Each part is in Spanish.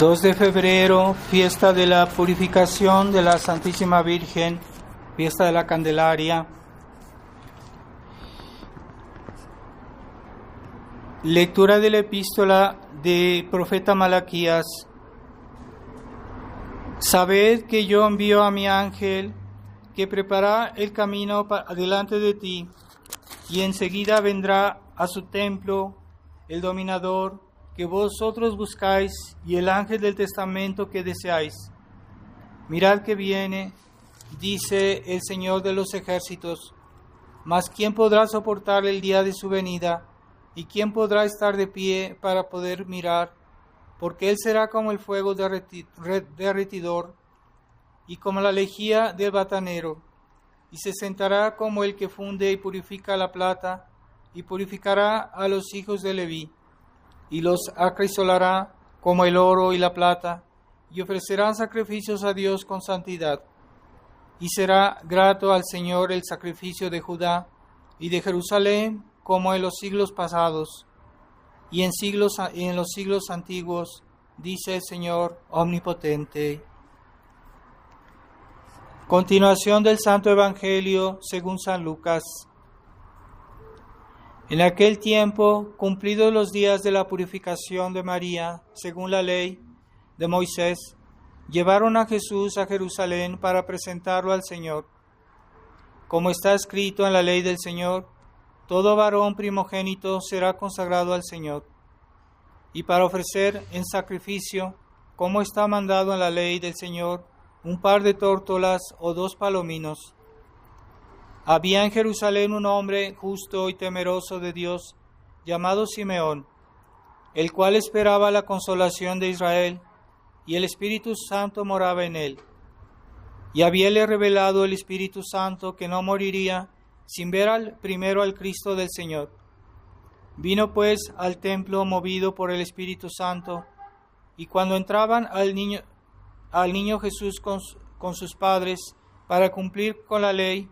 2 de febrero, fiesta de la purificación de la Santísima Virgen, fiesta de la Candelaria. Lectura de la epístola del profeta Malaquías. Sabed que yo envío a mi ángel, que prepara el camino delante de ti, y enseguida vendrá a su templo el dominador que vosotros buscáis, y el ángel del testamento que deseáis. Mirad que viene, dice el Señor de los ejércitos, mas ¿quién podrá soportar el día de su venida? ¿Y quién podrá estar de pie para poder mirar? Porque él será como el fuego derretidor y como la lejía del batanero, y se sentará como el que funde y purifica la plata, y purificará a los hijos de Leví, y los acrisolará como el oro y la plata, y ofrecerán sacrificios a Dios con santidad. Y será grato al Señor el sacrificio de Judá y de Jerusalén, como en los siglos pasados, y en los siglos antiguos, dice el Señor omnipotente. Continuación del Santo Evangelio según San Lucas. En aquel tiempo, cumplidos los días de la purificación de María, según la ley de Moisés, llevaron a Jesús a Jerusalén para presentarlo al Señor. Como está escrito en la ley del Señor, todo varón primogénito será consagrado al Señor, y para ofrecer en sacrificio, como está mandado en la ley del Señor, un par de tórtolas o 2 palominos. Había en Jerusalén un hombre justo y temeroso de Dios, llamado Simeón, el cual esperaba la consolación de Israel, y el Espíritu Santo moraba en él. Y habíale revelado el Espíritu Santo que no moriría sin ver primero al Cristo del Señor. Vino pues al templo movido por el Espíritu Santo, y cuando entraban al niño Jesús con sus padres para cumplir con la ley,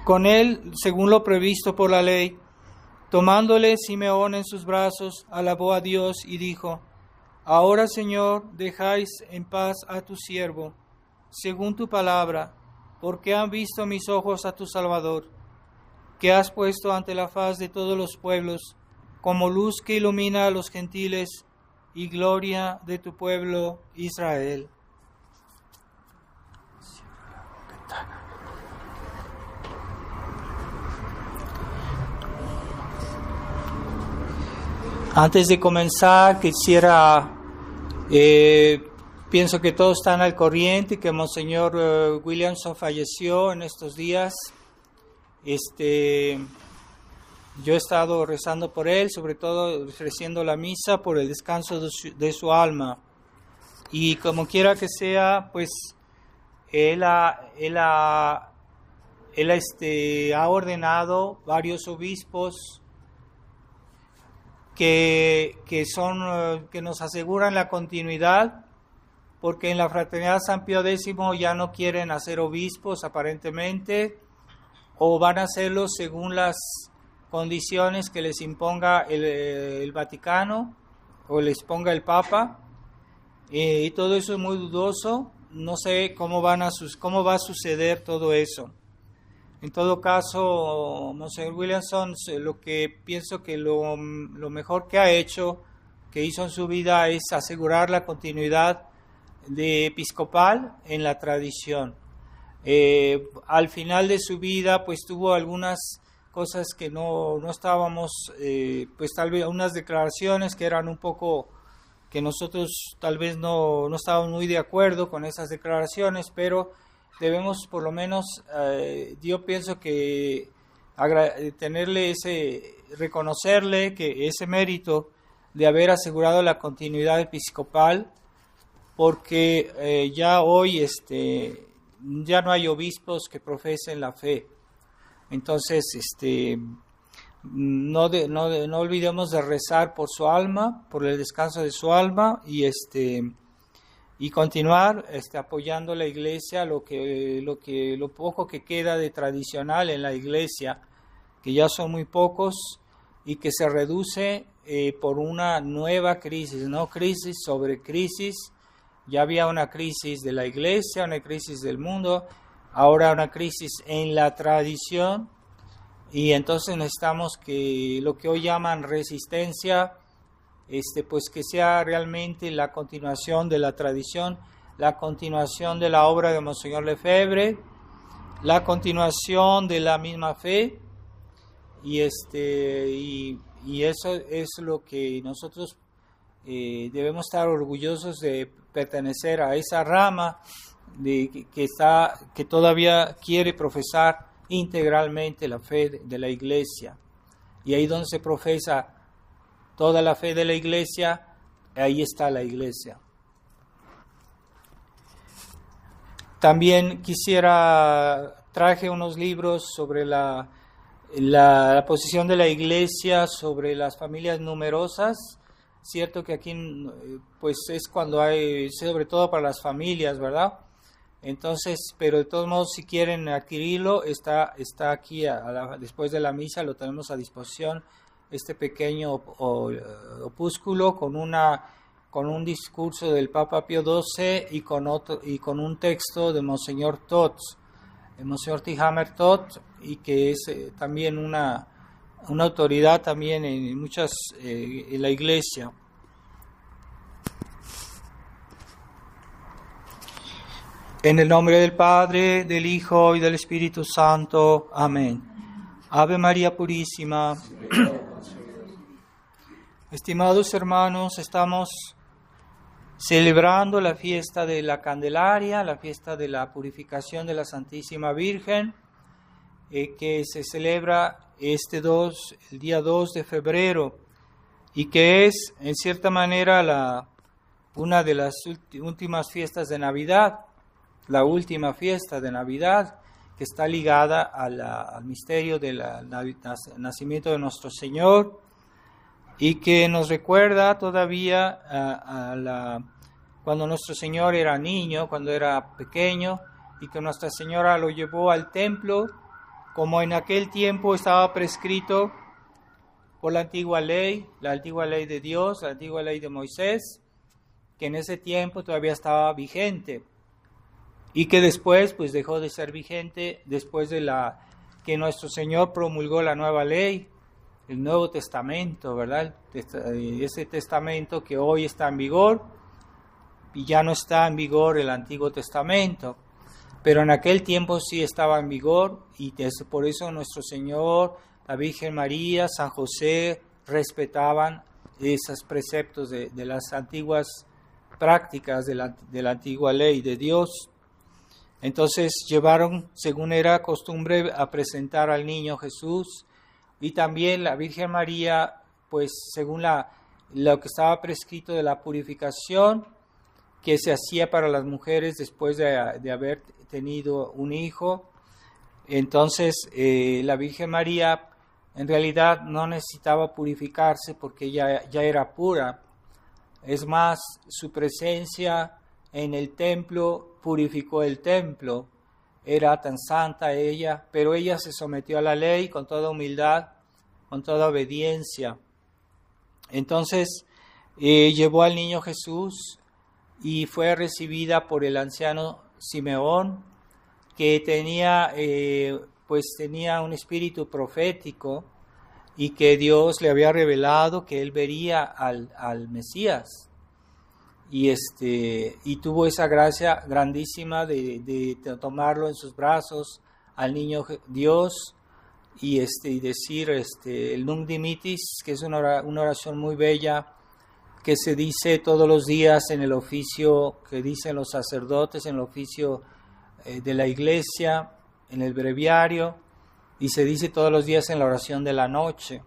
con él según lo previsto por la ley, tomándole Simeón en sus brazos, alabó a Dios y dijo: Ahora, Señor, dejáis en paz a tu siervo, según tu palabra, porque han visto mis ojos a tu Salvador, que has puesto ante la faz de todos los pueblos, como luz que ilumina a los gentiles y gloria de tu pueblo Israel. Antes de comenzar, pienso que todos están al corriente que Monseñor Williamson falleció en estos días. Yo he estado rezando por él, sobre todo ofreciendo la misa por el descanso de su alma. Y como quiera que sea, pues él ha ordenado varios obispos que nos aseguran la continuidad, porque en la Fraternidad San Pío X ya no quieren hacer obispos aparentemente, o van a hacerlo según las condiciones que les imponga el Vaticano o les ponga el Papa, y todo eso es muy dudoso. No sé cómo va a suceder todo eso. En todo caso, Monseñor Williamson, lo que pienso que lo mejor que ha hecho, que hizo en su vida, es asegurar la continuidad de episcopal en la tradición. Al final de su vida, pues tuvo algunas cosas que no estábamos, pues tal vez unas declaraciones que eran un poco, que nosotros tal vez no estábamos muy de acuerdo con esas declaraciones, pero debemos por lo menos, yo pienso que reconocerle que ese mérito de haber asegurado la continuidad episcopal, porque ya hoy ya no hay obispos que profesen la fe. Entonces, no olvidemos de rezar por su alma, por el descanso de su alma, y continuar apoyando la Iglesia, lo poco que queda de tradicional en la Iglesia, que ya son muy pocos, y que se reduce por una nueva crisis, no crisis sobre crisis. Ya había una crisis de la iglesia, una crisis del mundo, ahora una crisis en la tradición, y entonces necesitamos que lo que hoy llaman resistencia, pues que sea realmente la continuación de la tradición, la continuación de la obra de Monseñor Lefebvre, la continuación de la misma fe, y eso es lo que nosotros debemos estar orgullosos de pertenecer a esa rama que todavía quiere profesar integralmente la fe de la Iglesia. Y ahí donde se profesa toda la fe de la Iglesia, ahí está la Iglesia. También traje unos libros sobre la posición de la Iglesia sobre las familias numerosas. Cierto que aquí pues es cuando hay, sobre todo para las familias, ¿verdad? Entonces, pero de todos modos, si quieren adquirirlo, está aquí después de la misa, lo tenemos a disposición, este pequeño opúsculo con un discurso del Papa Pío XII y con un texto de Monseñor Todt, Monseñor T. Hammer Todt, y que es también una autoridad también en la Iglesia. En el nombre del Padre, del Hijo y del Espíritu Santo. Amén. Ave María Purísima. Estimados hermanos, estamos celebrando la fiesta de la Candelaria, la fiesta de la purificación de la Santísima Virgen, que se celebra el día 2 de febrero, y que es, en cierta manera, una de las últimas fiestas de Navidad, la última fiesta de Navidad, que está ligada al misterio del nacimiento de nuestro Señor, y que nos recuerda todavía cuando nuestro Señor era niño, cuando era pequeño, y que Nuestra Señora lo llevó al templo, como en aquel tiempo estaba prescrito por la antigua ley de Dios, la antigua ley de Moisés, que en ese tiempo todavía estaba vigente, y que después pues dejó de ser vigente después de que nuestro Señor promulgó la nueva ley, el Nuevo Testamento, ¿verdad? Ese testamento que hoy está en vigor, y ya no está en vigor el Antiguo Testamento, pero en aquel tiempo sí estaba en vigor, y por eso nuestro Señor, la Virgen María, San José respetaban esos preceptos de las antiguas prácticas de la antigua ley de Dios. Entonces llevaron, según era costumbre, a presentar al niño Jesús, y también la Virgen María, pues según lo que estaba prescrito de la purificación que se hacía para las mujeres después de haber tenido un hijo. Entonces la Virgen María en realidad no necesitaba purificarse porque ya era pura. Es más, su presencia en el templo purificó el templo. Era tan santa ella, pero ella se sometió a la ley con toda humildad, con toda obediencia. Entonces llevó al niño Jesús y fue recibida por el anciano Simeón, que tenía un espíritu profético, y que Dios le había revelado que él vería al Mesías. Y tuvo esa gracia grandísima de tomarlo en sus brazos al niño Dios y decir el Nunc Dimittis, que es una oración muy bella que se dice todos los días en el oficio que dicen los sacerdotes, en el oficio de la iglesia, en el breviario, y se dice todos los días en la oración de la noche.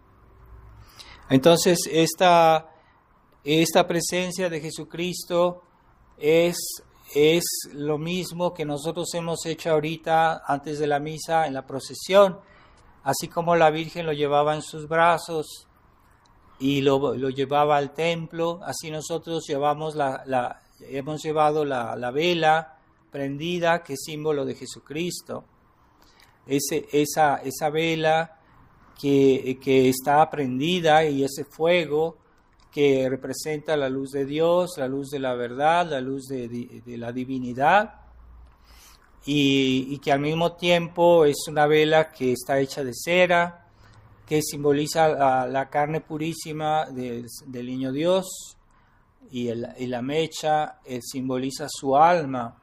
Entonces esta presencia de Jesucristo es lo mismo que nosotros hemos hecho ahorita antes de la misa en la procesión. Así como la Virgen lo llevaba en sus brazos y lo llevaba al templo, así nosotros hemos llevado la vela prendida, que es símbolo de Jesucristo. Esa vela que está prendida, y ese fuego que representa la luz de Dios, la luz de la verdad, la luz de la divinidad, y que al mismo tiempo es una vela que está hecha de cera, que simboliza la carne purísima del niño Dios, y la mecha simboliza su alma.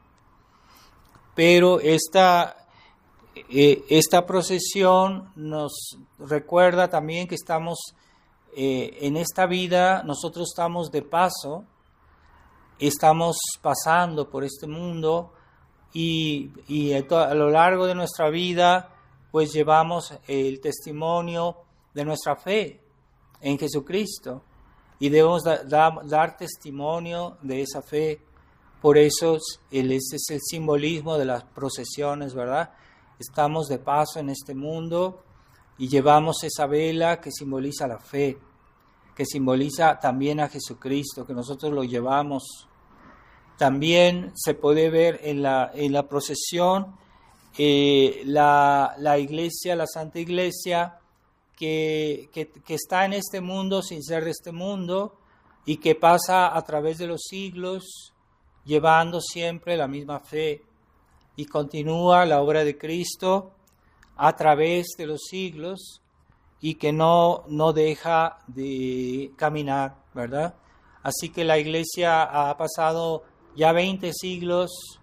Pero esta procesión nos recuerda también que estamos en esta vida, nosotros estamos de paso, estamos pasando por este mundo, y a lo largo de nuestra vida pues llevamos el testimonio de nuestra fe en Jesucristo, y debemos dar testimonio de esa fe. Por eso ese es el simbolismo de las procesiones, ¿verdad? Estamos de paso en este mundo y llevamos esa vela que simboliza la fe, que simboliza también a Jesucristo, que nosotros lo llevamos. También se puede ver en la procesión la iglesia, la Santa Iglesia, que está en este mundo sin ser de este mundo, y que pasa a través de los siglos llevando siempre la misma fe, y continúa la obra de Cristo a través de los siglos, y que no deja de caminar, ¿verdad? Así que la iglesia ha pasado ya 20 siglos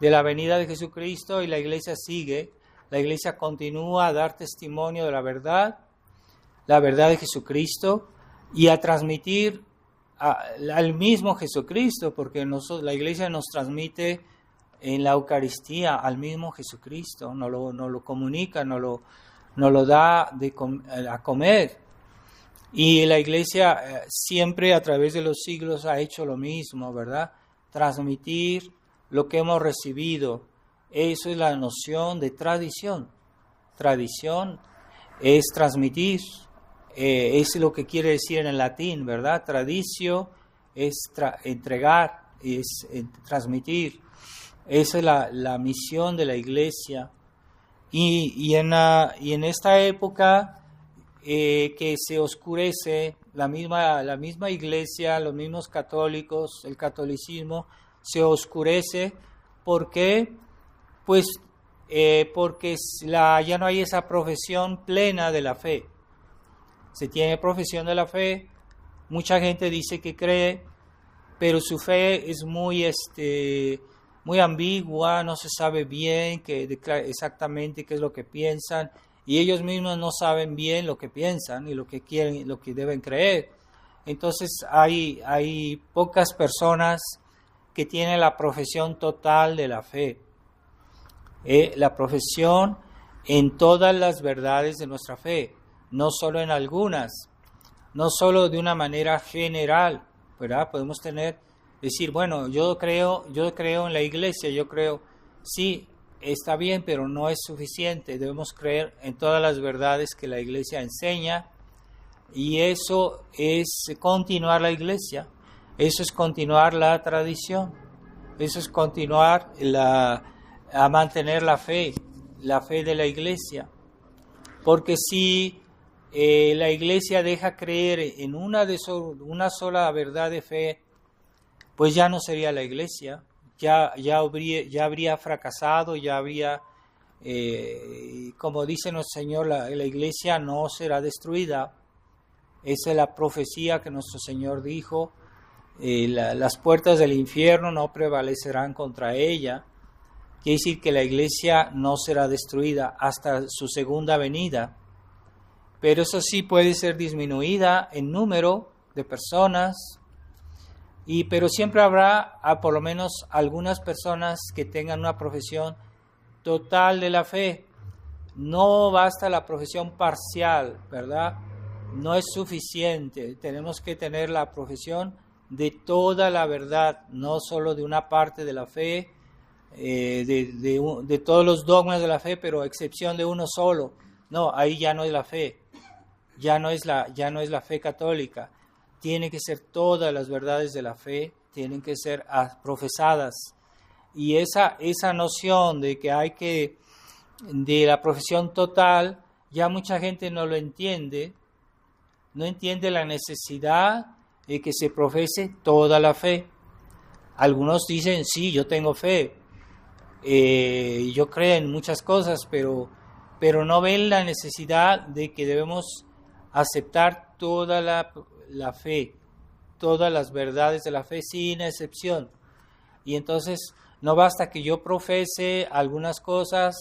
de la venida de Jesucristo, y la iglesia sigue. La iglesia continúa a dar testimonio de la verdad de Jesucristo, y a transmitir al mismo Jesucristo, porque la iglesia nos transmite en la Eucaristía al mismo Jesucristo, nos lo comunica, nos lo da a comer. Y la iglesia siempre a través de los siglos ha hecho lo mismo, ¿verdad? Transmitir lo que hemos recibido. Eso es la noción de tradición. Tradición es transmitir. Es lo que quiere decir en el latín, ¿verdad? Traditio es entregar, es transmitir. Esa es la misión de la iglesia. Y en esta época que se oscurece, la misma iglesia, los mismos católicos, el catolicismo se oscurece. ¿Por qué? Pues porque ya no hay esa profesión plena de la fe. Se tiene profesión de la fe, mucha gente dice que cree, pero su fe es muy ambigua, no se sabe bien exactamente qué es lo que piensan, y ellos mismos no saben bien lo que piensan y lo que quieren, lo que deben creer. Entonces hay pocas personas que tienen la profesión total de la fe, la profesión en todas las verdades de nuestra fe, no solo en algunas, no solo de una manera general, ¿verdad? Podemos decir, bueno, yo creo en la iglesia, yo creo, sí, está bien, pero no es suficiente. Debemos creer en todas las verdades que la iglesia enseña, y eso es continuar la iglesia, eso es continuar la tradición, eso es continuar a mantener la fe de la iglesia. Porque si la iglesia deja creer en una sola verdad de fe, pues ya no sería la iglesia, ya habría fracasado, ya habría, como dice nuestro Señor, la iglesia no será destruida. Esa es la profecía que nuestro Señor dijo, las puertas del infierno no prevalecerán contra ella. Quiere decir que la iglesia no será destruida hasta su segunda venida. Pero eso sí puede ser disminuida en número de personas, pero siempre habrá por lo menos algunas personas que tengan una profesión total de la fe. No basta la profesión parcial, ¿verdad? No es suficiente. Tenemos que tener la profesión de toda la verdad, no solo de una parte de la fe, de todos los dogmas de la fe, pero a excepción de uno solo. No, ahí ya no es la fe. Ya no es la fe católica. Tiene que ser todas las verdades de la fe, tienen que ser profesadas. Y esa noción de la profesión total ya mucha gente no lo entiende, no entiende la necesidad de que se profese toda la fe. Algunos dicen, sí, yo tengo fe, yo creo en muchas cosas, pero no ven la necesidad de que debemos aceptar toda la fe, todas las verdades de la fe sin excepción. Y entonces no basta que yo profese algunas cosas,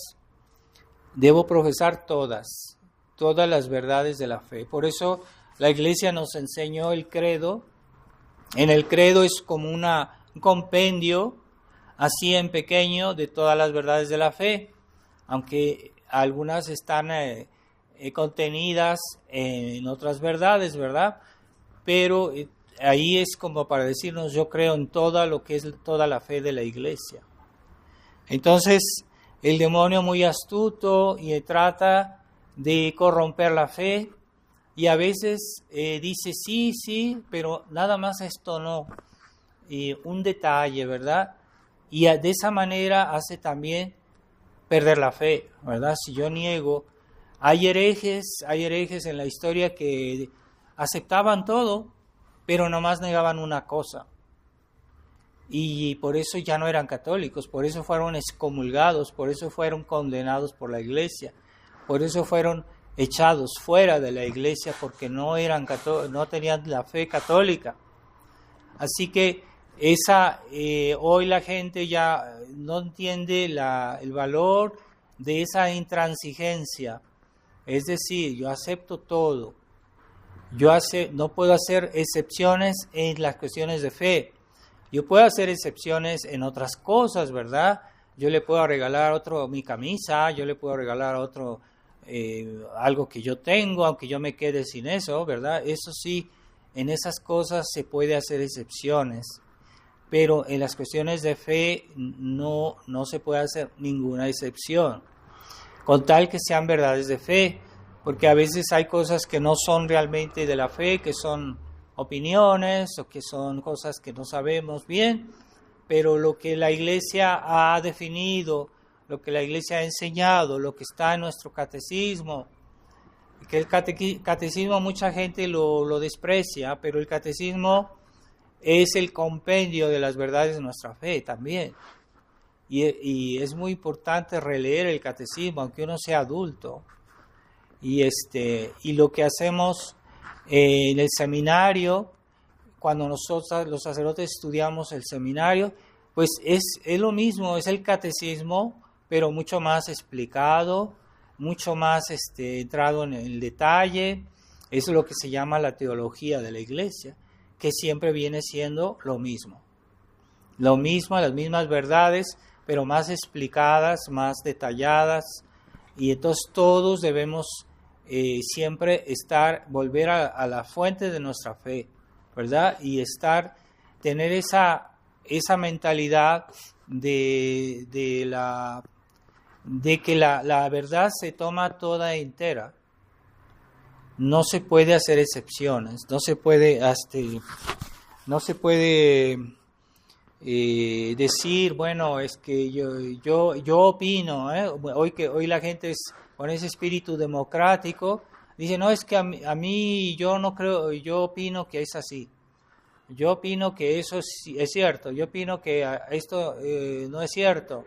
debo profesar todas las verdades de la fe. Por eso la Iglesia nos enseñó el credo. En el credo es como un compendio, así en pequeño, de todas las verdades de la fe, aunque algunas están contenidas en otras verdades, ¿verdad? Pero ahí es como para decirnos, yo creo en todo lo que es toda la fe de la Iglesia. Entonces, el demonio muy astuto y trata de corromper la fe, y a veces dice sí, pero nada más esto no. Un detalle, ¿verdad? Y de esa manera hace también perder la fe, ¿verdad? Si yo niego, hay herejes en la historia que aceptaban todo, pero nomás negaban una cosa. Y por eso ya no eran católicos, por eso fueron excomulgados, por eso fueron condenados por la Iglesia, por eso fueron echados fuera de la Iglesia, porque no tenían la fe católica. Así que hoy la gente ya no entiende el valor de esa intransigencia. Es decir, yo acepto todo. No puedo hacer excepciones en las cuestiones de fe. Yo puedo hacer excepciones en otras cosas, ¿verdad? Yo le puedo regalar a otro mi camisa, yo le puedo regalar a otro algo que yo tengo, aunque yo me quede sin eso, ¿verdad? Eso sí, en esas cosas se puede hacer excepciones, pero en las cuestiones de fe no se puede hacer ninguna excepción, con tal que sean verdades de fe, porque a veces hay cosas que no son realmente de la fe, que son opiniones o que son cosas que no sabemos bien, pero lo que la Iglesia ha definido, lo que la Iglesia ha enseñado, lo que está en nuestro catecismo, que el catecismo mucha gente lo desprecia, pero el catecismo es el compendio de las verdades de nuestra fe también. Y es muy importante releer el catecismo, aunque uno sea adulto. Y lo que hacemos en el seminario, cuando nosotros los sacerdotes estudiamos el seminario, pues es lo mismo, es el catecismo, pero mucho más explicado, mucho más entrado en el detalle. Eso es lo que se llama la teología de la Iglesia, que siempre viene siendo lo mismo, las mismas verdades, pero más explicadas, más detalladas. Y entonces todos debemos siempre volver a la fuente de nuestra fe, ¿verdad? Y tener esa mentalidad de que la verdad se toma toda entera. No se puede hacer excepciones, no se puede decir, bueno, es que yo opino, hoy la gente con ese espíritu democrático dice, no, es que a mí yo no creo, yo opino que es así. Yo opino que eso es cierto, yo opino que esto no es cierto.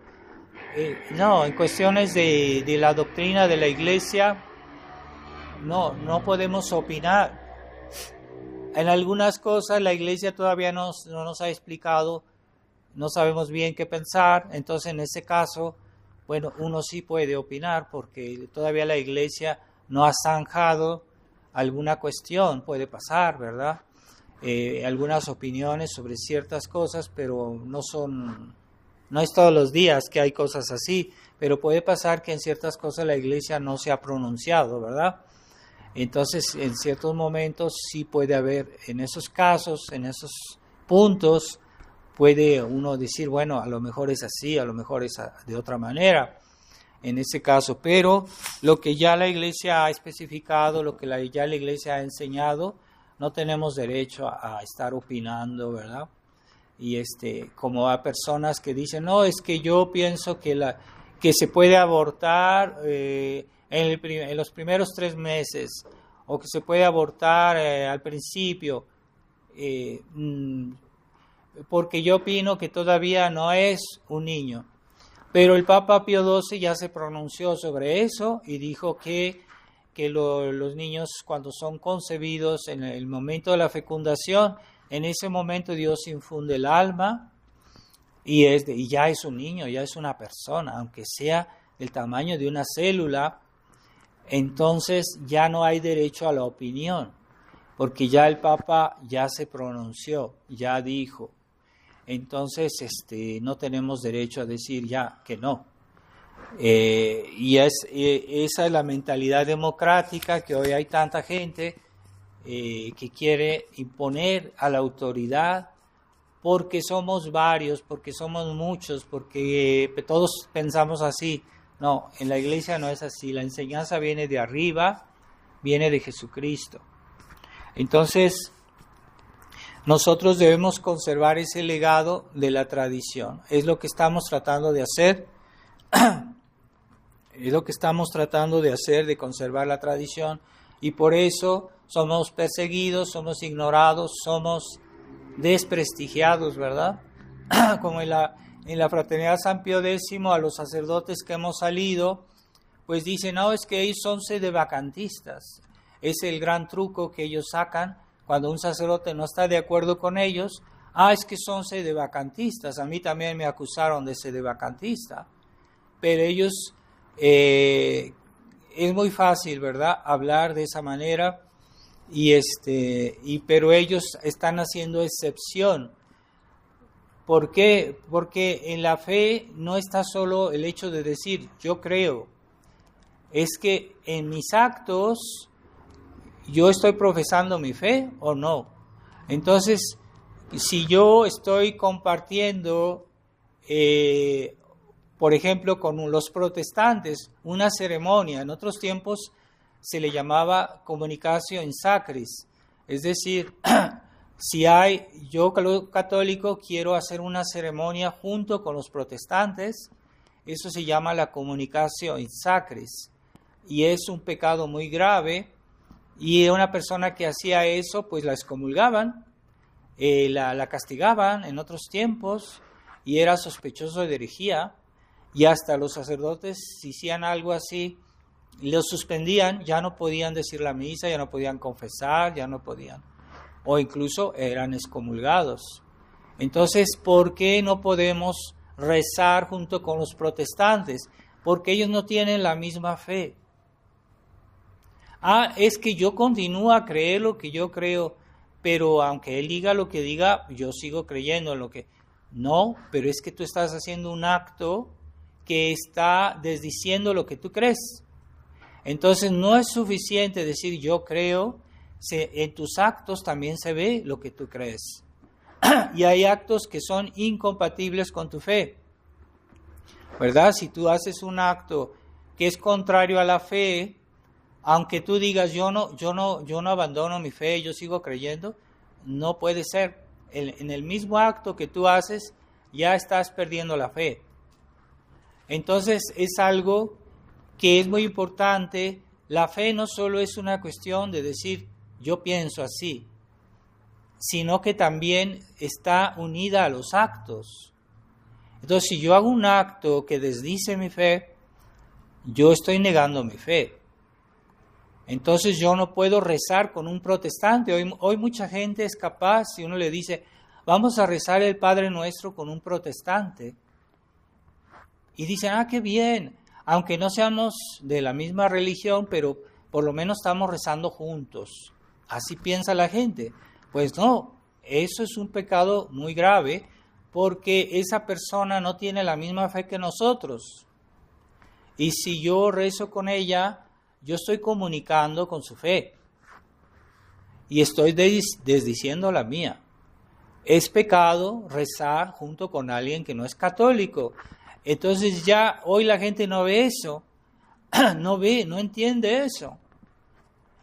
No, en cuestiones de la doctrina de la Iglesia, no podemos opinar. En algunas cosas la Iglesia todavía no nos ha explicado, no sabemos bien qué pensar, entonces en ese caso, bueno, uno sí puede opinar porque todavía la Iglesia no ha zanjado alguna cuestión, puede pasar, ¿verdad? Algunas opiniones sobre ciertas cosas, pero no es todos los días que hay cosas así, pero puede pasar que en ciertas cosas la Iglesia no se ha pronunciado, ¿verdad? Entonces, en ciertos momentos sí puede haber, en esos casos, en esos puntos, puede uno decir, bueno, a lo mejor es así, a lo mejor es de otra manera, en ese caso, pero lo que ya la Iglesia ha especificado, lo que ya la Iglesia ha enseñado, no tenemos derecho a estar opinando, ¿verdad? Y como hay personas que dicen, no, es que yo pienso que se puede abortar en en los primeros 3 meses, o que se puede abortar al principio, porque yo opino que todavía no es un niño. Pero el Papa Pío XII ya se pronunció sobre eso y dijo que los niños, cuando son concebidos en el momento de la fecundación, en ese momento Dios infunde el alma y ya es un niño, ya es una persona, aunque sea del tamaño de una célula. Entonces ya no hay derecho a la opinión, porque ya el Papa ya se pronunció, ya dijo. Entonces no tenemos derecho a decir ya que no. Esa es la mentalidad democrática, que hoy hay tanta gente que quiere imponer a la autoridad porque somos varios, porque somos muchos, porque todos pensamos así. No, en la iglesia no es así. La enseñanza viene de arriba, viene de Jesucristo. Entonces, nosotros debemos conservar ese legado de la tradición. Es lo que estamos tratando de hacer. Es lo que estamos tratando de hacer, de conservar la tradición. Y por eso somos perseguidos, somos ignorados, somos desprestigiados, ¿verdad? Como en la Fraternidad San Pío X, a los sacerdotes que hemos salido, pues dicen, no, es que ellos son sedevacantistas. Es el gran truco que ellos sacan cuando un sacerdote no está de acuerdo con ellos. Es que son sedevacantistas. A mí también me acusaron de sedevacantista. Pero ellos, es muy fácil, ¿verdad?, hablar de esa manera, pero ellos están haciendo excepción. ¿Por qué? Porque en la fe no está solo el hecho de decir yo creo, es que en mis actos yo estoy profesando mi fe o no. Entonces, si yo estoy compartiendo, por ejemplo, con los protestantes, una ceremonia, en otros tiempos se le llamaba communicatio in sacris, es decir, si yo católico quiero hacer una ceremonia junto con los protestantes, eso se llama la communicatio in sacris, y es un pecado muy grave, y una persona que hacía eso, pues la excomulgaban, la castigaban en otros tiempos, y era sospechoso de herejía, y hasta los sacerdotes, si hacían algo así, los suspendían, ya no podían decir la misa, ya no podían confesar, ya no podían, o incluso eran excomulgados. Entonces, ¿por qué no podemos rezar junto con los protestantes? Porque ellos no tienen la misma fe. Es que yo continúo a creer lo que yo creo, pero aunque él diga lo que diga, yo sigo creyendo en lo que... No, pero es que tú estás haciendo un acto que está desdiciendo lo que tú crees. Entonces no es suficiente decir yo creo, en tus actos también se ve lo que tú crees. Y hay actos que son incompatibles con tu fe, ¿verdad? Si tú haces un acto que es contrario a la fe, aunque tú digas yo no abandono mi fe, yo sigo creyendo, no puede ser. En el mismo acto que tú haces, ya estás perdiendo la fe. Entonces es algo que es muy importante. La fe no solo es una cuestión de decir yo pienso así, sino que también está unida a los actos. Entonces, si yo hago un acto que desdice mi fe, yo estoy negando mi fe. Entonces yo no puedo rezar con un protestante. Hoy mucha gente es capaz, si uno le dice, vamos a rezar el Padre Nuestro con un protestante, y dicen, qué bien, aunque no seamos de la misma religión, pero por lo menos estamos rezando juntos. Así piensa la gente. Pues no, eso es un pecado muy grave, porque esa persona no tiene la misma fe que nosotros. Y si yo rezo con ella, yo estoy comunicando con su fe. Y estoy desdiciendo la mía. Es pecado rezar junto con alguien que no es católico. Entonces ya hoy la gente no ve eso, no entiende eso.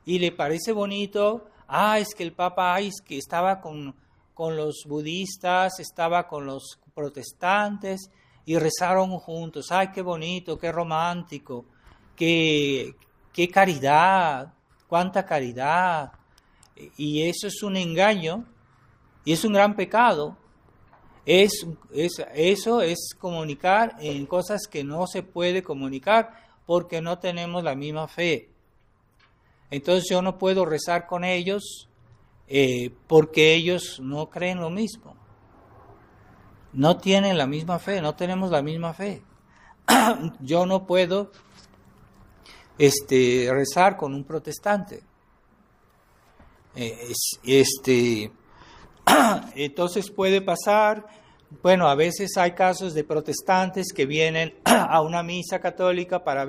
Y le parece bonito, es que el Papa es que estaba con los budistas, estaba con los protestantes y rezaron juntos. Qué bonito, qué romántico, qué caridad, cuánta caridad. Y eso es un engaño y es un gran pecado. Eso es comunicar en cosas que no se puede comunicar porque no tenemos la misma fe. Entonces yo no puedo rezar con ellos porque ellos no creen lo mismo. No tienen la misma fe, no tenemos la misma fe. Yo no puedo rezar con un protestante. Entonces puede pasar, bueno, a veces hay casos de protestantes que vienen a una misa católica para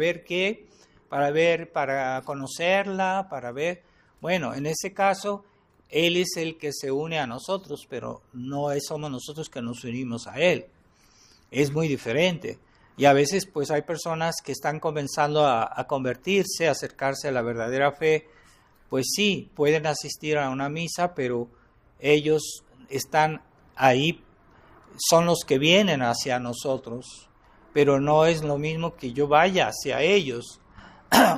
para conocerla, para ver, bueno, en ese caso, Él es el que se une a nosotros, pero no somos nosotros que nos unimos a Él. Es muy diferente. Y a veces pues hay personas que están comenzando a convertirse, a acercarse a la verdadera fe. Pues sí, pueden asistir a una misa, pero ellos están ahí, son los que vienen hacia nosotros, pero no es lo mismo que yo vaya hacia ellos,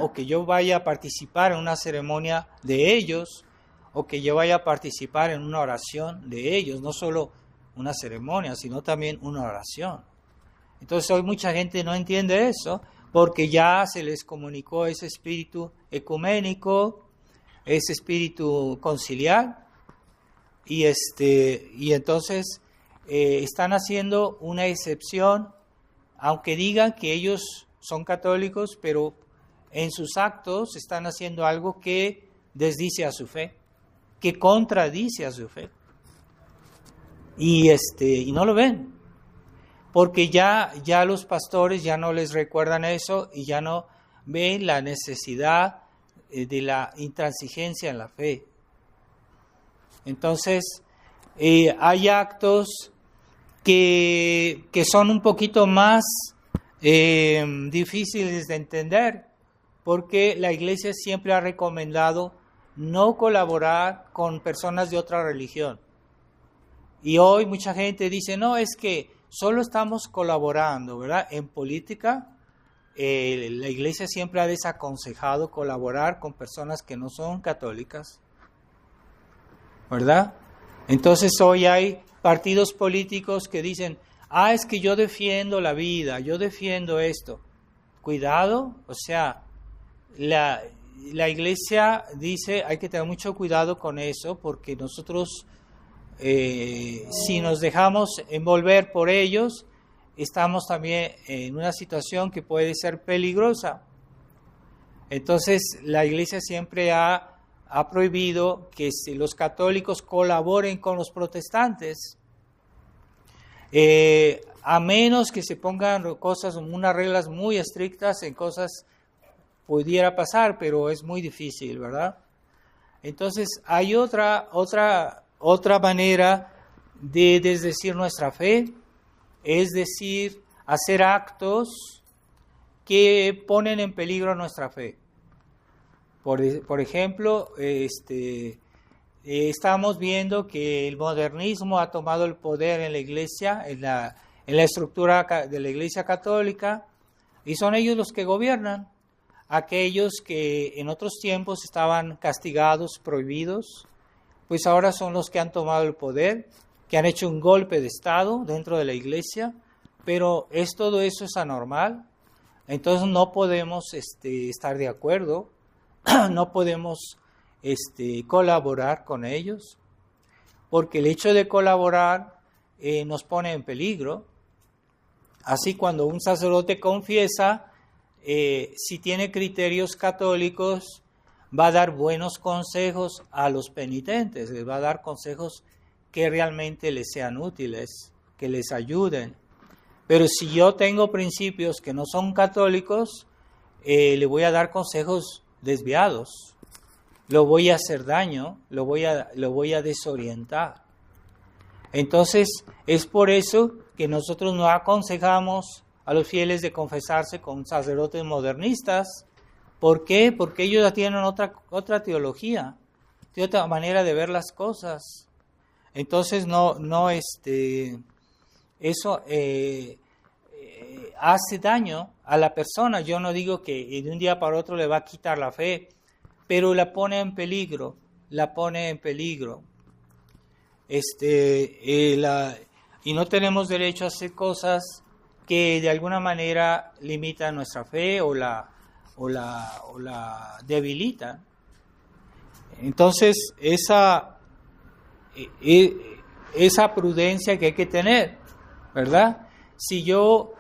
o que yo vaya a participar en una ceremonia de ellos, o que yo vaya a participar en una oración de ellos, no solo una ceremonia, sino también una oración. Entonces hoy mucha gente no entiende eso, porque ya se les comunicó ese espíritu ecuménico, ese espíritu conciliar, y entonces están haciendo una excepción, aunque digan que ellos son católicos, pero en sus actos están haciendo algo que desdice a su fe, que contradice a su fe, y no lo ven, porque ya los pastores ya no les recuerdan eso y ya no ven la necesidad de la intransigencia en la fe. Entonces, hay actos que son un poquito más difíciles de entender, porque la Iglesia siempre ha recomendado no colaborar con personas de otra religión. Y hoy mucha gente dice, no, es que solo estamos colaborando, ¿verdad? En política, la Iglesia siempre ha desaconsejado colaborar con personas que no son católicas, ¿verdad? Entonces hoy hay partidos políticos que dicen, es que yo defiendo la vida, yo defiendo esto. Cuidado, o sea, la Iglesia dice, hay que tener mucho cuidado con eso, porque nosotros, si nos dejamos envolver por ellos, estamos también en una situación que puede ser peligrosa. Entonces, la Iglesia siempre ha prohibido que los católicos colaboren con los protestantes, a menos que se pongan unas reglas muy estrictas en cosas pudiera pasar, pero es muy difícil, ¿verdad? Entonces, hay otra manera de desdecir nuestra fe, es decir, hacer actos que ponen en peligro nuestra fe. Por ejemplo, estamos viendo que el modernismo ha tomado el poder en la Iglesia, en la estructura de la Iglesia católica, y son ellos los que gobiernan. Aquellos que en otros tiempos estaban castigados, prohibidos, pues ahora son los que han tomado el poder, que han hecho un golpe de Estado dentro de la Iglesia, pero todo eso es anormal. Entonces no podemos estar de acuerdo, no podemos colaborar con ellos, porque el hecho de colaborar nos pone en peligro. Así, cuando un sacerdote confiesa, si tiene criterios católicos, va a dar buenos consejos a los penitentes, les va a dar consejos que realmente les sean útiles, que les ayuden. Pero si yo tengo principios que no son católicos, le voy a dar consejos desviados, lo voy a hacer daño, lo voy a desorientar. Entonces, es por eso que nosotros no aconsejamos a los fieles de confesarse con sacerdotes modernistas. ¿Por qué? Porque ellos ya tienen otra teología, tienen otra manera de ver las cosas. Entonces, eso hace a la persona. Yo no digo que de un día para otro le va a quitar la fe, pero la pone en peligro, y no tenemos derecho a hacer cosas que de alguna manera limitan nuestra fe o la debilitan. Entonces, esa prudencia que hay que tener, ¿verdad? Si yo,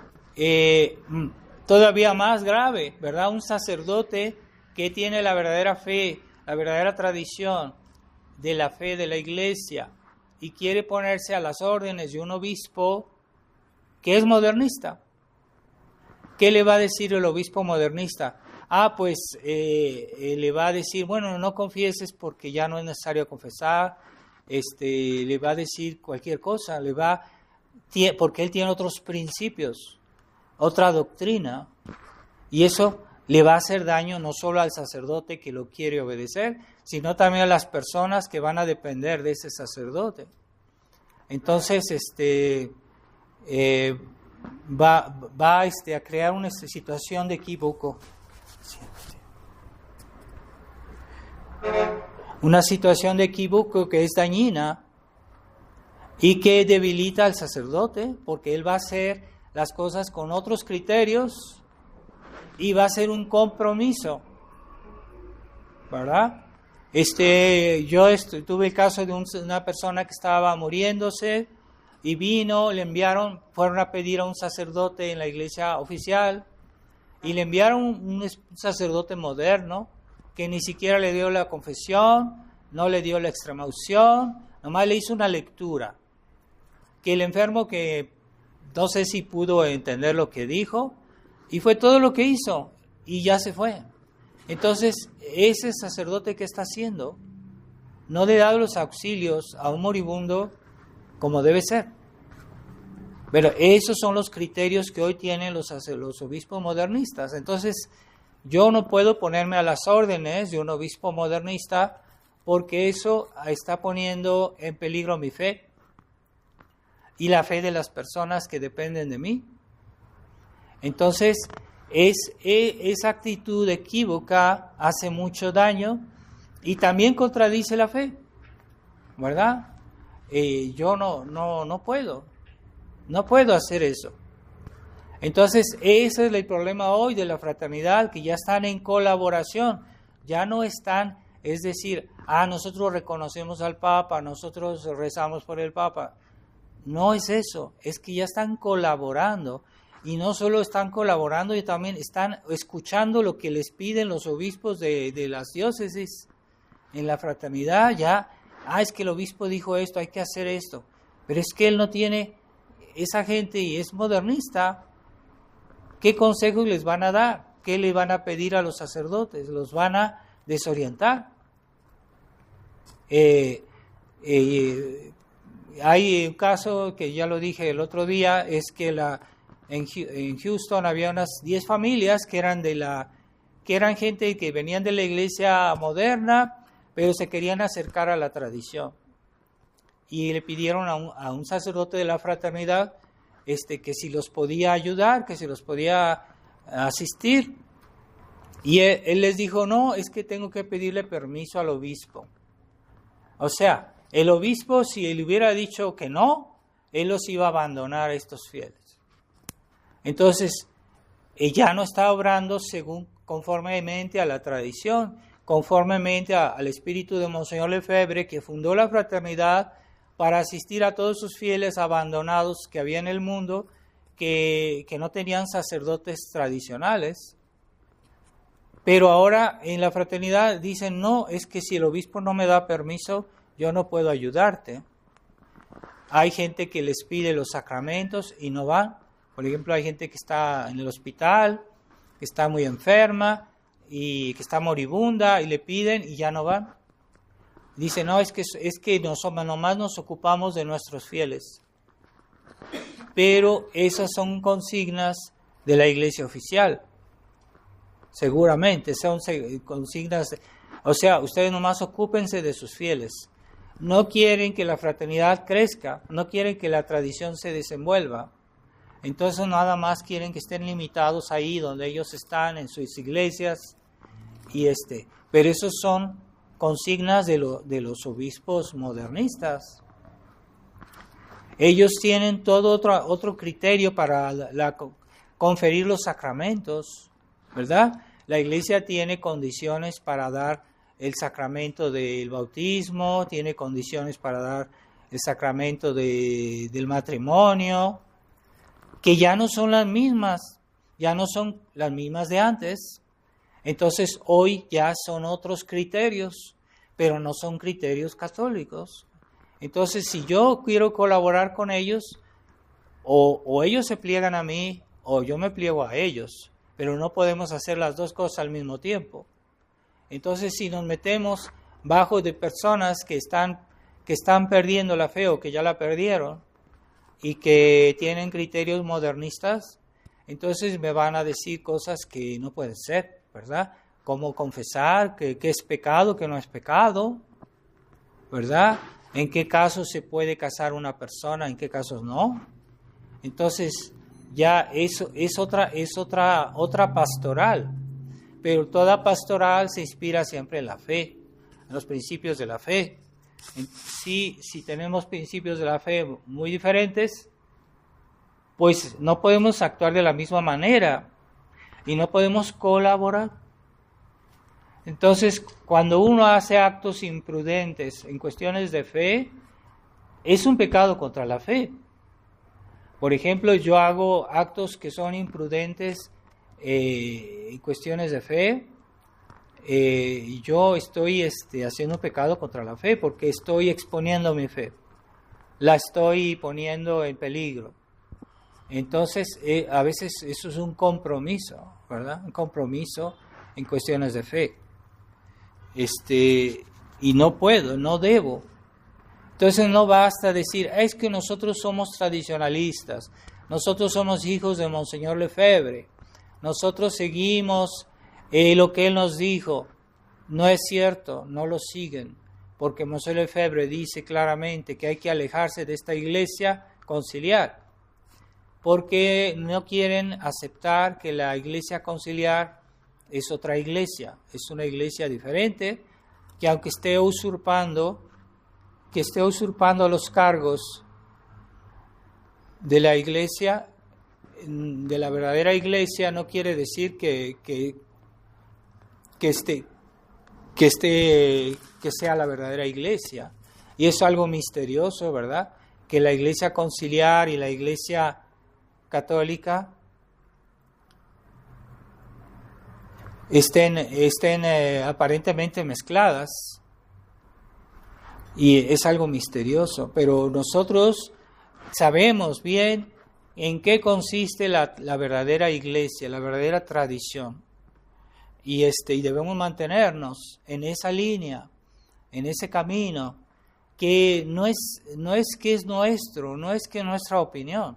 todavía más grave, ¿verdad? Un sacerdote que tiene la verdadera fe, la verdadera tradición de la fe de la iglesia y quiere ponerse a las órdenes de un obispo que es modernista. ¿Qué le va a decir el obispo modernista? Pues le va a decir, bueno, no confieses porque ya no es necesario confesar. Le va a decir cualquier cosa, porque él tiene otros principios, otra doctrina, y eso le va a hacer daño no solo al sacerdote que lo quiere obedecer, sino también a las personas que van a depender de ese sacerdote. Entonces, va a crear una situación de equívoco. Una situación de equívoco que es dañina y que debilita al sacerdote, porque él va a hacer las cosas con otros criterios y va a ser un compromiso, ¿verdad? Yo tuve el caso de una persona que estaba muriéndose y fueron a pedir a un sacerdote en la iglesia oficial y le enviaron un sacerdote moderno que ni siquiera le dio la confesión, no le dio la extremaunción, nomás le hizo una lectura. Que el enfermo, que no sé si pudo entender lo que dijo, y fue todo lo que hizo, y ya se fue. Entonces, ese sacerdote, ¿qué está haciendo? No le da los auxilios a un moribundo como debe ser. Pero esos son los criterios que hoy tienen los obispos modernistas. Entonces, yo no puedo ponerme a las órdenes de un obispo modernista porque eso está poniendo en peligro mi fe y la fe de las personas que dependen de mí. Entonces, esa actitud equívoca hace mucho daño y también contradice la fe, ¿verdad? Yo no puedo hacer eso. Entonces, ese es el problema hoy de la fraternidad, que ya están en colaboración, ya no están, es decir, nosotros reconocemos al Papa, nosotros rezamos por el Papa. No es eso, es que ya están colaborando, y no solo están colaborando, y también están escuchando lo que les piden los obispos de las diócesis. En la fraternidad ya, es que el obispo dijo esto, hay que hacer esto, pero es que él no tiene, esa gente y es modernista. ¿Qué consejos les van a dar? ¿Qué le van a pedir a los sacerdotes? ¿Los van a desorientar? Hay un caso que ya lo dije el otro día, es que en Houston había unas 10 familias que eran gente que venían de la iglesia moderna, pero se querían acercar a la tradición. Y le pidieron a un sacerdote de la fraternidad que si los podía ayudar, que si los podía asistir. Y él les dijo, no, es que tengo que pedirle permiso al obispo. O sea, el obispo, si él hubiera dicho que no, él los iba a abandonar a estos fieles. Entonces, ya no está obrando conformemente a la tradición, conformemente al espíritu de Monseñor Lefebvre, que fundó la fraternidad para asistir a todos sus fieles abandonados que había en el mundo, que no tenían sacerdotes tradicionales. Pero ahora en la fraternidad dicen, no, es que si el obispo no me da permiso, yo no puedo ayudarte. Hay gente que les pide los sacramentos y no van. Por ejemplo, hay gente que está en el hospital, que está muy enferma y que está moribunda y le piden y ya no van. Dice, no, es que nomás nos ocupamos de nuestros fieles. Pero esas son consignas de la iglesia oficial. Seguramente son consignas, o sea, ustedes nomás ocúpense de sus fieles. No quieren que la fraternidad crezca, no quieren que la tradición se desenvuelva. Entonces nada más quieren que estén limitados ahí donde ellos están, en sus iglesias. Pero esos son consignas de los obispos modernistas. Ellos tienen todo otro criterio para conferir los sacramentos, ¿verdad? La iglesia tiene condiciones para dar el sacramento del bautismo, tiene condiciones para dar el sacramento del matrimonio, que ya no son las mismas de antes. Entonces hoy ya son otros criterios, pero no son criterios católicos. Entonces si yo quiero colaborar con ellos, o ellos se pliegan a mí, o yo me pliego a ellos, pero no podemos hacer las dos cosas al mismo tiempo. Entonces si nos metemos bajo de personas que están perdiendo la fe o que ya la perdieron y que tienen criterios modernistas, entonces me van a decir cosas que no pueden ser, ¿verdad? Como confesar que es pecado, que no es pecado, ¿verdad? ¿En qué casos se puede casar una persona, en qué casos no? Entonces ya eso es otra pastoral, pero toda pastoral se inspira siempre en la fe, en los principios de la fe. Si tenemos principios de la fe muy diferentes, pues no podemos actuar de la misma manera y no podemos colaborar. Entonces, cuando uno hace actos imprudentes en cuestiones de fe, es un pecado contra la fe. Por ejemplo, yo hago actos que son imprudentes en cuestiones de fe, y yo estoy haciendo un pecado contra la fe porque estoy exponiendo mi fe, la estoy poniendo en peligro. Entonces, a veces eso es un compromiso, ¿verdad? Un compromiso en cuestiones de fe. Y no puedo, no debo. Entonces no basta decir, es que nosotros somos tradicionalistas, nosotros somos hijos de Monseñor Lefebvre, nosotros seguimos lo que él nos dijo. No es cierto, no lo siguen, porque Monseñor Lefebvre dice claramente que hay que alejarse de esta iglesia conciliar, porque no quieren aceptar que la iglesia conciliar es otra iglesia, es una iglesia diferente, que aunque esté usurpando los cargos de la iglesia, de la verdadera iglesia, no quiere decir que sea la verdadera iglesia. Y es algo misterioso, ¿verdad? Que la iglesia conciliar y la iglesia católica estén aparentemente mezcladas. Y es algo misterioso, pero nosotros sabemos bien en qué consiste la verdadera iglesia, la verdadera tradición. Y debemos mantenernos en esa línea, en ese camino, que no es que es nuestro, no es que nuestra opinión.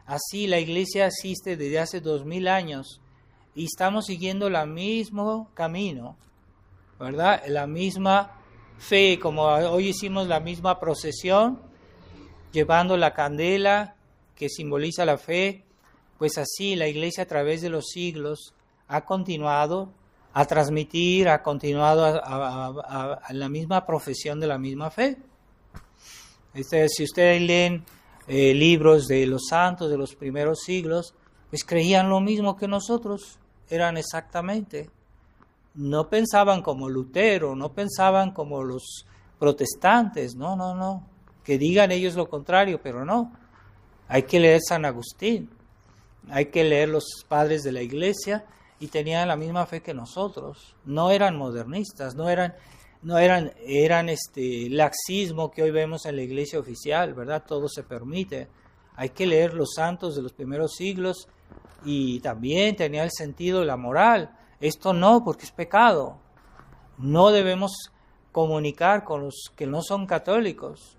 Así la iglesia existe desde hace 2000 años y estamos siguiendo el mismo camino, ¿verdad? La misma fe, como hoy hicimos la misma procesión, llevando la candela que simboliza la fe, pues así la iglesia a través de los siglos ha continuado a transmitir, ha continuado a la misma profesión de la misma fe. Si ustedes leen libros de los santos de los primeros siglos, pues creían lo mismo que nosotros, eran exactamente. No pensaban como Lutero, no pensaban como los protestantes, no. Que digan ellos lo contrario, pero no. Hay que leer San Agustín, hay que leer los padres de la iglesia y tenían la misma fe que nosotros. No eran modernistas, eran laxismo que hoy vemos en la iglesia oficial, ¿verdad? Todo se permite. Hay que leer los santos de los primeros siglos y también tenía el sentido de la moral. Esto no, porque es pecado. No debemos comunicar con los que no son católicos.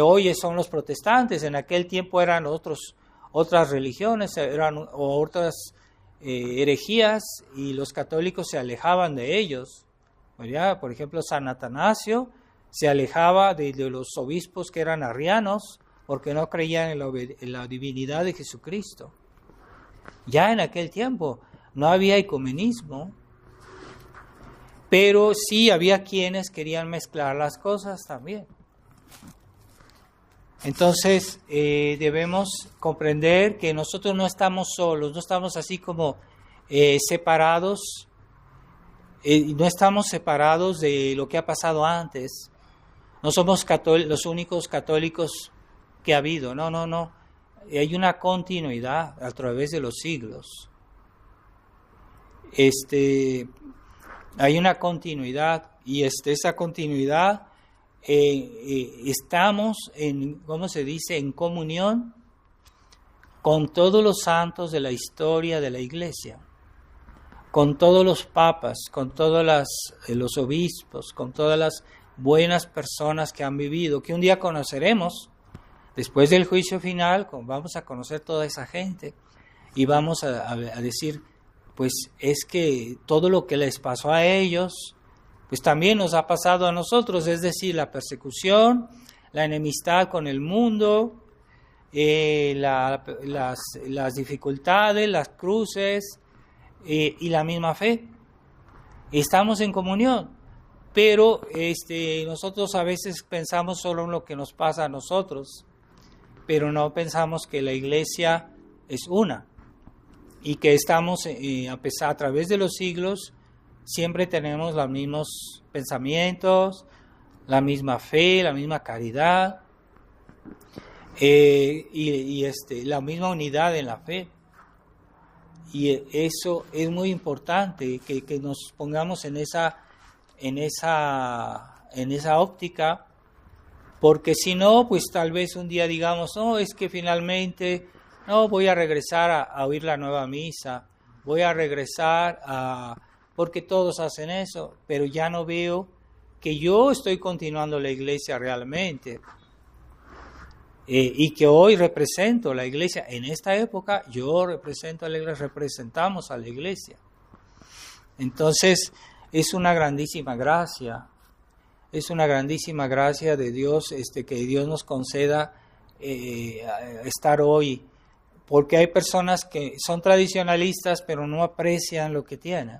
Hoy son los protestantes, en aquel tiempo eran otras religiones, eran otras herejías y los católicos se alejaban de ellos, ¿verdad? Por ejemplo, San Atanasio se alejaba de los obispos que eran arrianos porque no creían en la divinidad de Jesucristo. Ya en aquel tiempo no había ecumenismo, pero sí había quienes querían mezclar las cosas también. Entonces debemos comprender que nosotros no estamos solos, no estamos así como separados, no estamos separados de lo que ha pasado antes. No somos los únicos católicos que ha habido, no. Hay una continuidad a través de los siglos. Hay una continuidad y esa continuidad estamos en comunión con todos los santos de la historia de la Iglesia, con todos los papas, con todos los obispos, con todas las buenas personas que han vivido, que un día conoceremos. Después del juicio final, vamos a conocer toda esa gente y vamos a decir, pues es que todo lo que les pasó a ellos, pues también nos ha pasado a nosotros, es decir, la persecución, la enemistad con el mundo, las dificultades, las cruces y la misma fe. Estamos en comunión, pero nosotros a veces pensamos solo en lo que nos pasa a nosotros, pero no pensamos que la iglesia es una y que estamos, a través de los siglos, siempre tenemos los mismos pensamientos, la misma fe, la misma caridad y la misma unidad en la fe. Y eso es muy importante, que nos pongamos en esa óptica, porque si no, pues tal vez un día digamos, no, es que finalmente, no, voy a regresar a oír la nueva misa, voy a regresar porque todos hacen eso, pero ya no veo que yo estoy continuando la iglesia realmente, y que hoy represento la iglesia. En esta época yo represento a la iglesia, representamos a la iglesia. Entonces es una grandísima gracia. Es una grandísima gracia de Dios, que Dios nos conceda estar hoy, porque hay personas que son tradicionalistas pero no aprecian lo que tienen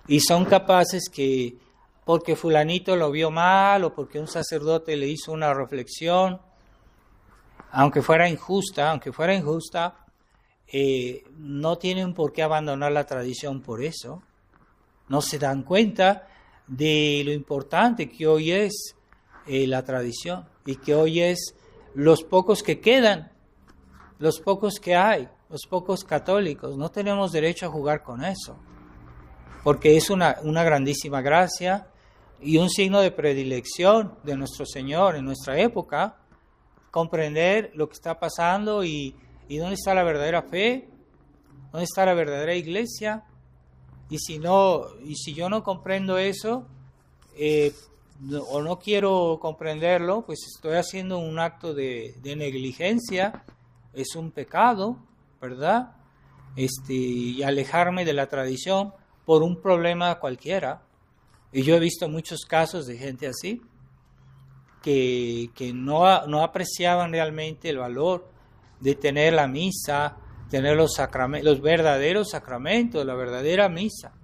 y son capaces que porque fulanito lo vio mal o porque un sacerdote le hizo una reflexión, aunque fuera injusta, no tienen por qué abandonar la tradición por eso. No se dan cuenta de lo importante que hoy es la tradición y que hoy es los pocos que quedan, los pocos que hay, los pocos católicos. No tenemos derecho a jugar con eso, porque es una grandísima gracia y un signo de predilección de nuestro Señor en nuestra época, comprender lo que está pasando y dónde está la verdadera fe, dónde está la verdadera iglesia. Y si yo no comprendo eso, o no quiero comprenderlo, pues estoy haciendo un acto de negligencia, es un pecado, ¿verdad? Y alejarme de la tradición por un problema cualquiera. Y yo he visto muchos casos de gente así, que no apreciaban realmente el valor de tener la misa, tener los verdaderos sacramentos, la verdadera misa.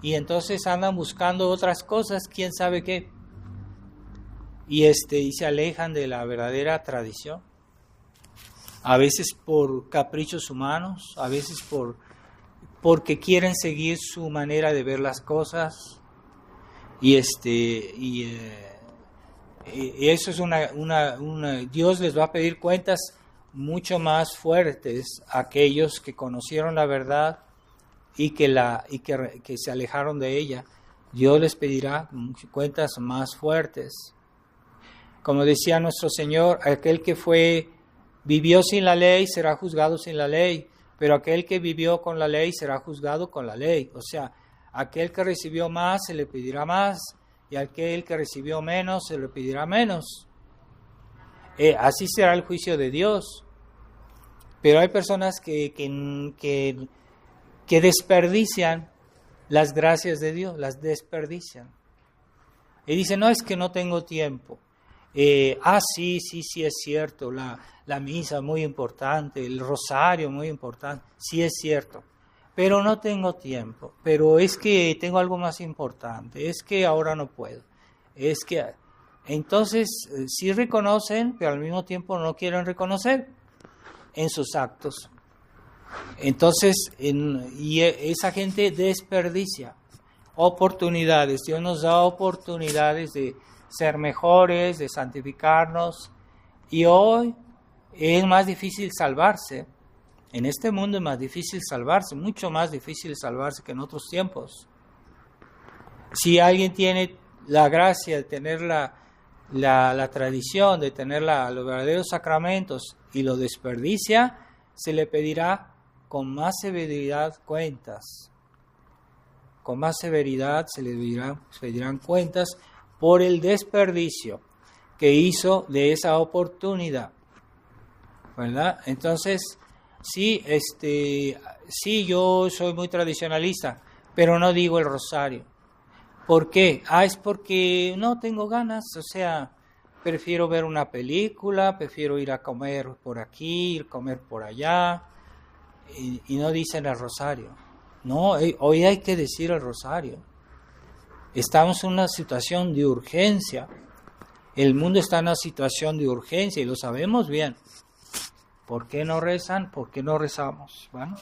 Y entonces andan buscando otras cosas, quién sabe qué. Y se alejan de la verdadera tradición. A veces por caprichos humanos, a veces porque quieren seguir su manera de ver las cosas. Y eso es Dios les va a pedir cuentas mucho más fuertes a aquellos que conocieron la verdad y que se alejaron de ella. Dios les pedirá cuentas más fuertes. Como decía nuestro Señor, aquel que vivió sin la ley será juzgado sin la ley, pero aquel que vivió con la ley será juzgado con la ley. O sea, aquel que recibió más se le pedirá más, y aquel que recibió menos se le pedirá menos. Así será el juicio de Dios. Pero hay personas que desperdician las gracias de Dios, las desperdician. Y dicen, no, es que no tengo tiempo, Sí, es cierto, la misa muy importante, el rosario muy importante, sí es cierto, pero no tengo tiempo, pero es que tengo algo más importante, es que ahora no puedo, es que... Entonces, sí reconocen, pero al mismo tiempo no quieren reconocer en sus actos. Entonces, y esa gente desperdicia oportunidades. Dios nos da oportunidades de ser mejores, de santificarnos. Y hoy es más difícil salvarse. En este mundo es más difícil salvarse, mucho más difícil salvarse que en otros tiempos. Si alguien tiene la gracia de tener la tradición, de tener los verdaderos sacramentos y lo desperdicia, se le pedirá con más severidad cuentas. Con más severidad se le pedirán cuentas por el desperdicio que hizo de esa oportunidad, ¿verdad? Entonces, sí, yo soy muy tradicionalista, pero no digo el rosario. ¿Por qué? Es porque no tengo ganas, o sea, prefiero ver una película, prefiero ir a comer por aquí, ir a comer por allá, y no dicen el rosario. No, hoy hay que decir el rosario. Estamos en una situación de urgencia. El mundo está en una situación de urgencia y lo sabemos bien. ¿Por qué no rezan? ¿Por qué no rezamos? Bueno,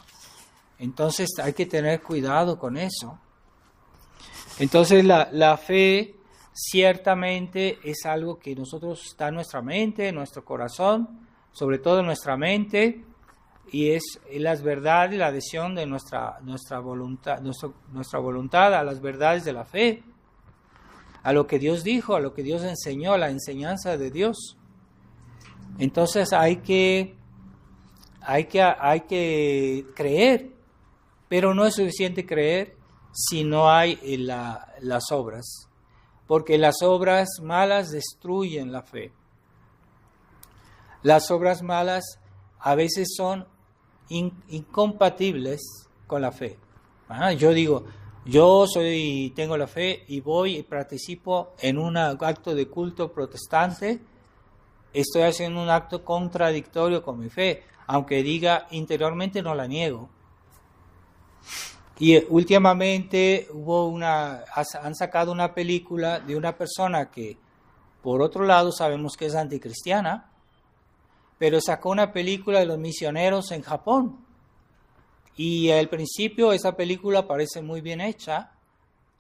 entonces hay que tener cuidado con eso. Entonces la fe ciertamente es algo que nosotros está en nuestra mente, en nuestro corazón, sobre todo en nuestra mente, y es las verdades, la adhesión de nuestra voluntad a las verdades de la fe, a lo que Dios dijo, a lo que Dios enseñó, a la enseñanza de Dios. Entonces hay que creer, pero no es suficiente creer si no hay las obras, porque las obras malas destruyen la fe. Las obras malas a veces son incompatibles con la fe. Yo digo, tengo la fe y voy y participo en un acto de culto protestante, estoy haciendo un acto contradictorio con mi fe, aunque diga interiormente no la niego. Y últimamente han sacado una película de una persona que, por otro lado, sabemos que es anticristiana, pero sacó una película de los misioneros en Japón. Y al principio esa película parece muy bien hecha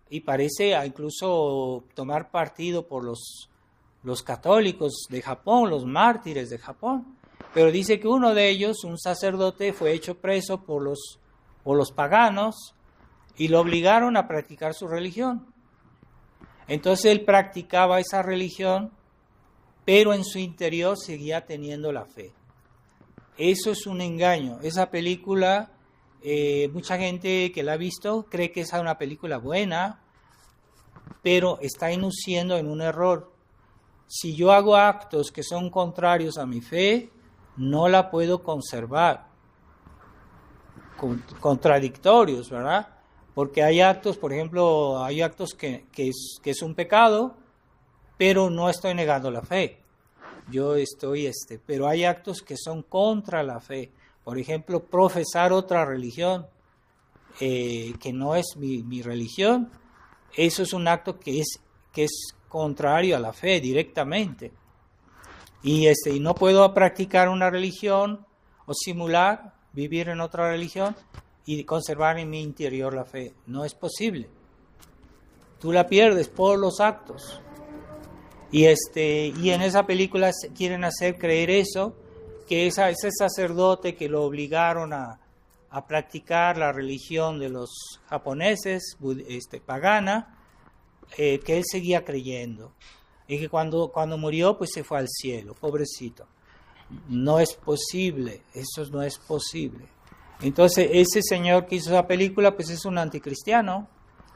y parece incluso tomar partido por los católicos de Japón, los mártires de Japón. Pero dice que uno de ellos, un sacerdote, fue hecho preso por los paganos y lo obligaron a practicar su religión. Entonces él practicaba esa religión, pero en su interior seguía teniendo la fe. Eso es un engaño. Esa película, mucha gente que la ha visto cree que es una película buena, pero está induciendo en un error. Si yo hago actos que son contrarios a mi fe, no la puedo conservar. Contradictorios, ¿verdad? Porque hay actos, por ejemplo, que es un pecado, pero no estoy negando la fe. Pero hay actos que son contra la fe. Por ejemplo, profesar otra religión que no es mi religión, eso es un acto que es contrario a la fe directamente. Y no puedo practicar una religión o simular vivir en otra religión y conservar en mi interior la fe. No es posible. Tú la pierdes por los actos. Y en esa película quieren hacer creer eso, que ese sacerdote que lo obligaron a practicar la religión de los japoneses, pagana, que él seguía creyendo. Y que cuando murió, pues se fue al cielo, pobrecito. No es posible, eso no es posible. Entonces, ese señor que hizo esa película, pues es un anticristiano.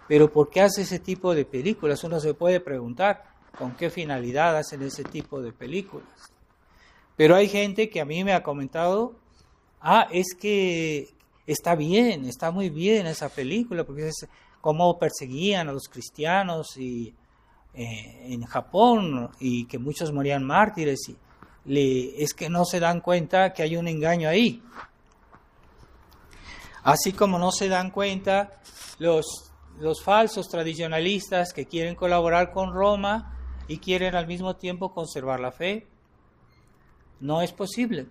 Pero ¿por qué hace ese tipo de películas? Uno se puede preguntar, ¿con qué finalidad hacen ese tipo de películas? Pero hay gente que a mí me ha comentado, es que está muy bien esa película, porque es cómo perseguían a los cristianos y en Japón y que muchos morían mártires, es que no se dan cuenta que hay un engaño ahí. Así como no se dan cuenta los falsos tradicionalistas que quieren colaborar con Roma y quieren al mismo tiempo conservar la fe. No es posible.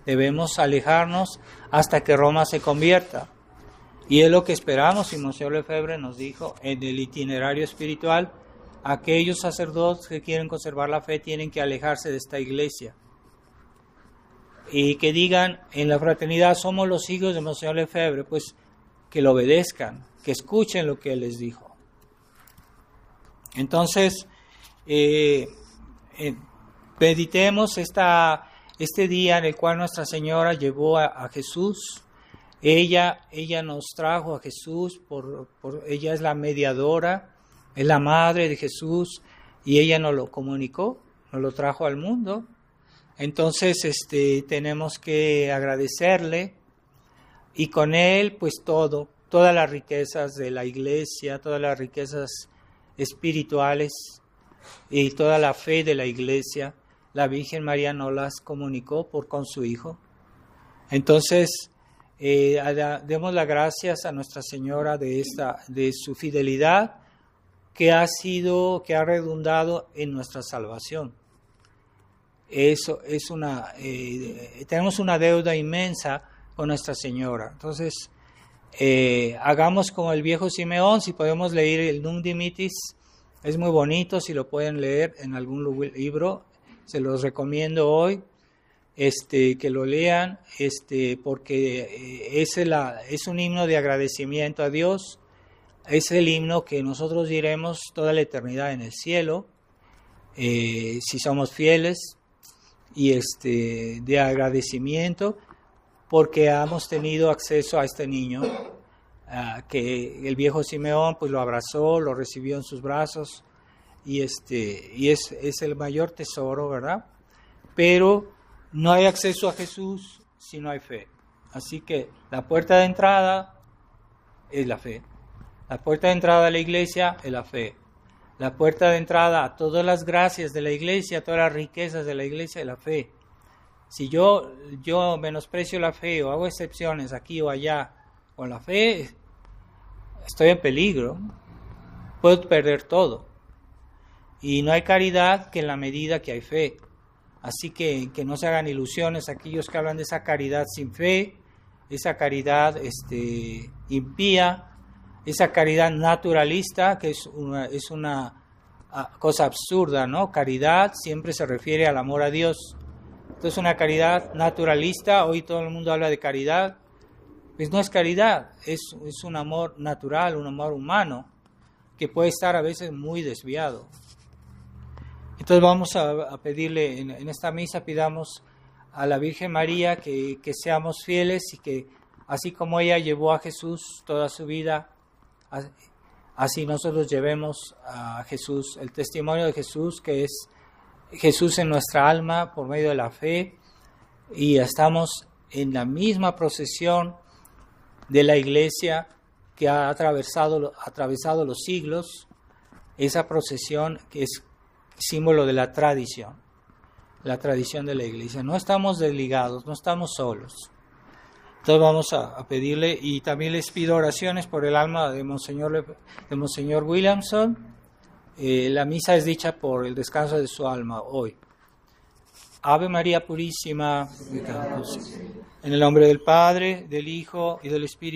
Debemos alejarnos hasta que Roma se convierta. Y es lo que esperamos, y Monsieur Lefebvre nos dijo en el itinerario espiritual, aquellos sacerdotes que quieren conservar la fe tienen que alejarse de esta iglesia. Y que digan en la fraternidad, somos los hijos de Monsieur Lefebvre, pues que lo obedezcan, que escuchen lo que él les dijo. Entonces, meditemos este día en el cual Nuestra Señora llevó a Jesús. Ella nos trajo a Jesús, ella es la mediadora, es la madre de Jesús, y ella nos lo comunicó, nos lo trajo al mundo. Entonces tenemos que agradecerle, y con él pues todas las riquezas de la iglesia, todas las riquezas espirituales y toda la fe de la iglesia, la Virgen María nos las comunicó con su Hijo. Entonces, demos las gracias a Nuestra Señora de su fidelidad que ha redundado en nuestra salvación. Eso es tenemos una deuda inmensa con Nuestra Señora. Entonces, hagamos como el viejo Simeón. Si podemos leer el Nunc Dimittis, es muy bonito. Si lo pueden leer en algún libro, se los recomiendo hoy. Que lo lean, porque es un himno de agradecimiento a Dios. Es el himno que nosotros diremos toda la eternidad en el cielo, si somos fieles, y de agradecimiento porque hemos tenido acceso a este niño, que el viejo Simeón pues lo abrazó, lo recibió en sus brazos, y es el mayor tesoro, ¿verdad? Pero no hay acceso a Jesús si no hay fe. Así que la puerta de entrada es la fe. La puerta de entrada a la iglesia es la fe. La puerta de entrada a todas las gracias de la iglesia, a todas las riquezas de la iglesia es la fe. Si yo menosprecio la fe o hago excepciones aquí o allá con la fe, estoy en peligro. Puedo perder todo. Y no hay caridad que en la medida que hay fe. Así que no se hagan ilusiones aquellos que hablan de esa caridad sin fe, esa caridad impía, esa caridad naturalista, que es una cosa absurda, ¿no? Caridad siempre se refiere al amor a Dios. Entonces una caridad naturalista, hoy todo el mundo habla de caridad, pues no es caridad, es un amor natural, un amor humano, que puede estar a veces muy desviado. Entonces vamos a pedirle, en esta misa pidamos a la Virgen María que seamos fieles y que así como ella llevó a Jesús toda su vida, así nosotros llevemos a Jesús, el testimonio de Jesús, que es Jesús en nuestra alma por medio de la fe, y estamos en la misma procesión de la iglesia que ha atravesado los siglos, esa procesión que es símbolo de la tradición de la iglesia. No estamos desligados, no estamos solos. Entonces vamos a pedirle, y también les pido oraciones por el alma de Monseñor Williamson. La misa es dicha por el descanso de su alma hoy. Ave María Purísima, en el nombre del Padre, del Hijo y del Espíritu